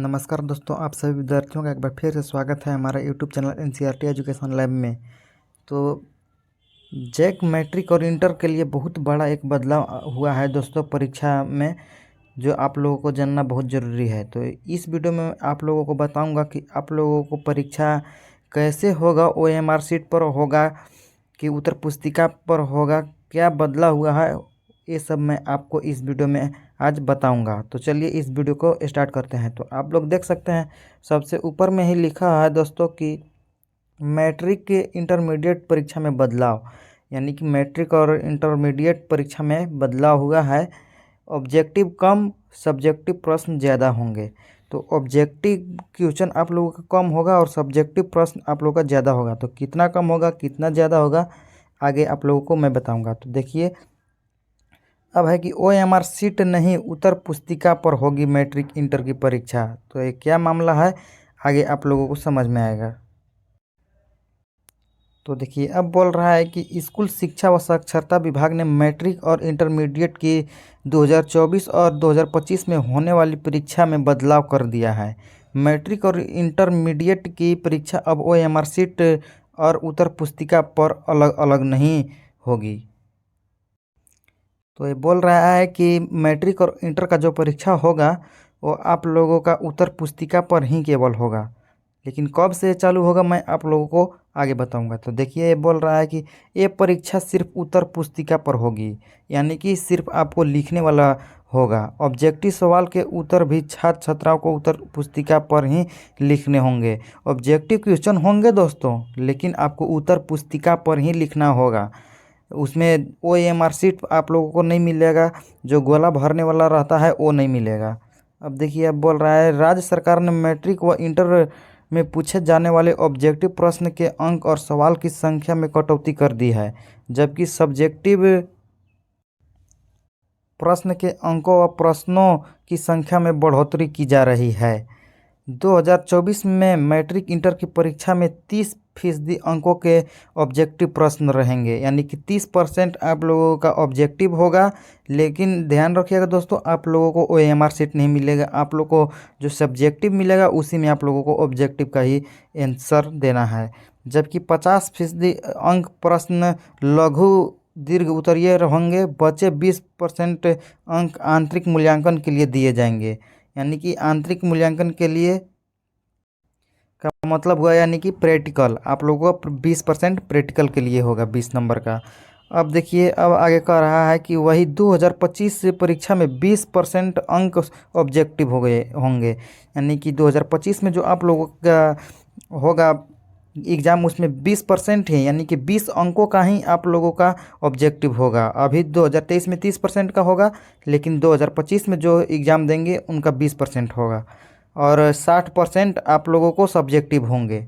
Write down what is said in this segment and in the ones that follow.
नमस्कार दोस्तों, आप सभी विद्यार्थियों का एक बार फिर से स्वागत है हमारा YouTube channel NCERT education lab में। तो जैक मैट्रिक और इंटर के लिए बहुत बड़ा एक बदलाव हुआ है दोस्तों परीक्षा में, जो आप लोगों को जानना बहुत ज़रूरी है। तो इस वीडियो में आप लोगों को बताऊंगा कि आप लोगों को परीक्षा कैसे होगा, OMR शीट पर होगा कि उत्तर पुस्तिका पर होगा, क्या बदलाव हुआ है, ये सब मैं आपको इस वीडियो में आज बताऊंगा। तो चलिए इस वीडियो को स्टार्ट करते हैं। तो आप लोग देख सकते हैं सबसे ऊपर में ही लिखा है दोस्तों कि मैट्रिक के इंटरमीडिएट परीक्षा में बदलाव, यानी कि मैट्रिक और इंटरमीडिएट परीक्षा में बदलाव हुआ है। ऑब्जेक्टिव कम, सब्जेक्टिव प्रश्न ज़्यादा होंगे। तो ऑब्जेक्टिव क्वेश्चन आप लोगों का कम होगा और सब्जेक्टिव प्रश्न आप लोगों का ज़्यादा होगा। तो कितना कम होगा, कितना ज़्यादा होगा, आगे आप लोगों को मैं बताऊंगा। तो देखिए, अब है कि OMR शीट नहीं, उत्तर पुस्तिका पर होगी मैट्रिक इंटर की परीक्षा। तो ये क्या मामला है, आगे आप लोगों को समझ में आएगा। तो देखिए, अब बोल रहा है कि स्कूल शिक्षा व साक्षरता विभाग ने मैट्रिक और इंटरमीडिएट की 2024 और 2025 में होने वाली परीक्षा में बदलाव कर दिया है। मैट्रिक और इंटरमीडिएट की परीक्षा अब OMR शीट और उत्तर पुस्तिका पर अलग अलग नहीं होगी। तो ये बोल रहा है कि मैट्रिक और इंटर का जो परीक्षा होगा वो आप लोगों का उत्तर पुस्तिका पर ही केवल होगा, लेकिन कब से चालू होगा मैं आप लोगों को आगे बताऊंगा। तो देखिए, ये बोल रहा है कि ये परीक्षा सिर्फ उत्तर पुस्तिका पर होगी, यानी कि सिर्फ आपको लिखने वाला होगा। ऑब्जेक्टिव सवाल के उत्तर भी छात्र छात्राओं को उत्तर पुस्तिका पर ही लिखने होंगे। ऑब्जेक्टिव क्वेश्चन होंगे दोस्तों, लेकिन आपको उत्तर पुस्तिका पर ही लिखना होगा। उसमें OMR शीट आप लोगों को नहीं मिलेगा, जो गोला भरने वाला रहता है वो नहीं मिलेगा। अब देखिए, अब बोल रहा है राज्य सरकार ने मैट्रिक व इंटर में पूछे जाने वाले ऑब्जेक्टिव प्रश्न के अंक और सवाल की संख्या में कटौती कर दी है, जबकि सब्जेक्टिव प्रश्न के अंकों व प्रश्नों की संख्या में बढ़ोतरी की जा रही है। 2024 में मैट्रिक इंटर की परीक्षा में 30% अंकों के ऑब्जेक्टिव प्रश्न रहेंगे, यानी कि 30% आप लोगों का ऑब्जेक्टिव होगा। लेकिन ध्यान रखिएगा दोस्तों, आप लोगों को OMR शीट नहीं मिलेगा, आप लोगों को जो सब्जेक्टिव मिलेगा उसी में आप लोगों को ऑब्जेक्टिव का ही आंसर देना है। जबकि 50% अंक प्रश्न लघु दीर्घ उत्तरीय होंगे। बचे 20% अंक आंतरिक मूल्यांकन के लिए दिए जाएंगे, यानी कि आंतरिक मूल्यांकन के लिए का मतलब हुआ यानी कि प्रैक्टिकल, आप लोगों का 20% प्रैक्टिकल के लिए होगा 20 नंबर का। अब देखिए, अब आगे कह रहा है कि वही 2025 से परीक्षा में 20% अंक ऑब्जेक्टिव हो गए होंगे, यानी कि 2025 में जो आप लोगों का होगा एग्ज़ाम उसमें 20% है, यानी कि 20 अंकों का ही आप लोगों का ऑब्जेक्टिव होगा। अभी 2023 में 30% का होगा, लेकिन 2025 में जो एग्ज़ाम देंगे उनका 20% होगा और 60% आप लोगों को सब्जेक्टिव होंगे।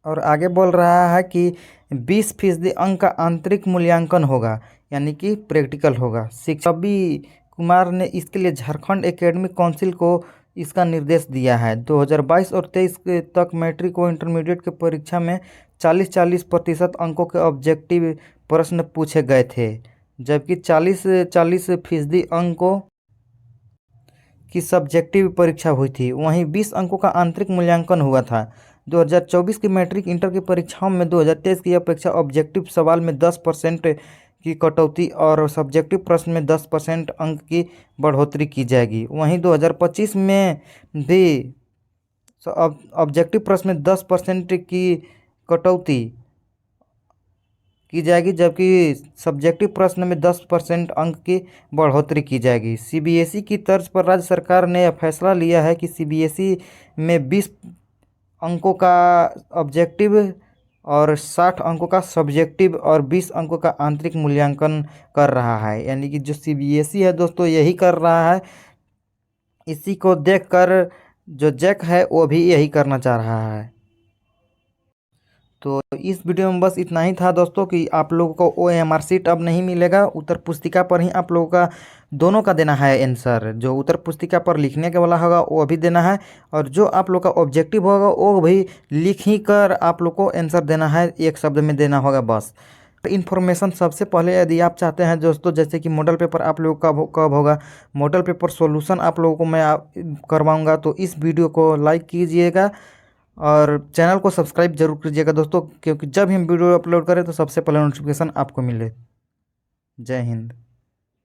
और आगे बोल रहा है कि 20% अंक का आंतरिक मूल्यांकन होगा, यानी कि प्रैक्टिकल होगा। शिक्षा बी कुमार ने इसके लिए झारखंड एकेडमिक काउंसिल को इसका निर्देश दिया है। 2022 और 23 तक मैट्रिक व इंटरमीडिएट की परीक्षा में 40% अंकों के ऑब्जेक्टिव प्रश्न पूछे गए थे, जबकि 40% अंकों की सब्जेक्टिव परीक्षा हुई थी। वहीं 20 अंकों का आंतरिक मूल्यांकन हुआ था। 2024 की मैट्रिक इंटर की परीक्षाओं में 2023 की अपेक्षा ऑब्जेक्टिव सवाल में 10% की कटौती और सब्जेक्टिव प्रश्न में 10% अंक की बढ़ोतरी की जाएगी। वहीं 2025 में भी ऑब्जेक्टिव प्रश्न में 10% की कटौती की जाएगी, जबकि सब्जेक्टिव प्रश्न में 10% अंक की बढ़ोतरी की जाएगी। CBSE की तर्ज पर राज्य सरकार ने यह फैसला लिया है कि CBSE में 20 अंकों का ऑब्जेक्टिव और 60 अंकों का सब्जेक्टिव और 20 अंकों का आंतरिक मूल्यांकन कर रहा है, यानी कि जो CBSE है दोस्तों यही कर रहा है। इसी को देखकर जो जैक है वो भी यही करना चाह रहा है। तो इस वीडियो में बस इतना ही था दोस्तों कि आप लोगों को OMR शीट अब नहीं मिलेगा, उत्तर पुस्तिका पर ही आप लोगों का दोनों का देना है आंसर। जो उत्तर पुस्तिका पर लिखने के वाला होगा वो भी देना है, और जो आप लोग का ऑब्जेक्टिव होगा वो भी लिख ही कर आप लोग को आंसर देना है, एक शब्द में देना होगा बस। इन्फॉर्मेशन सबसे पहले यदि आप चाहते हैं दोस्तों, जैसे कि मॉडल पेपर आप लोगों का कब होगा, मॉडल पेपर सॉल्यूशन आप लोगों को मैं करवाऊंगा, तो इस वीडियो को लाइक कीजिएगा और चैनल को सब्सक्राइब जरूर कीजिएगा दोस्तों, क्योंकि जब हम वीडियो अपलोड करें तो सबसे पहले नोटिफिकेशन आपको मिले। जय हिंद।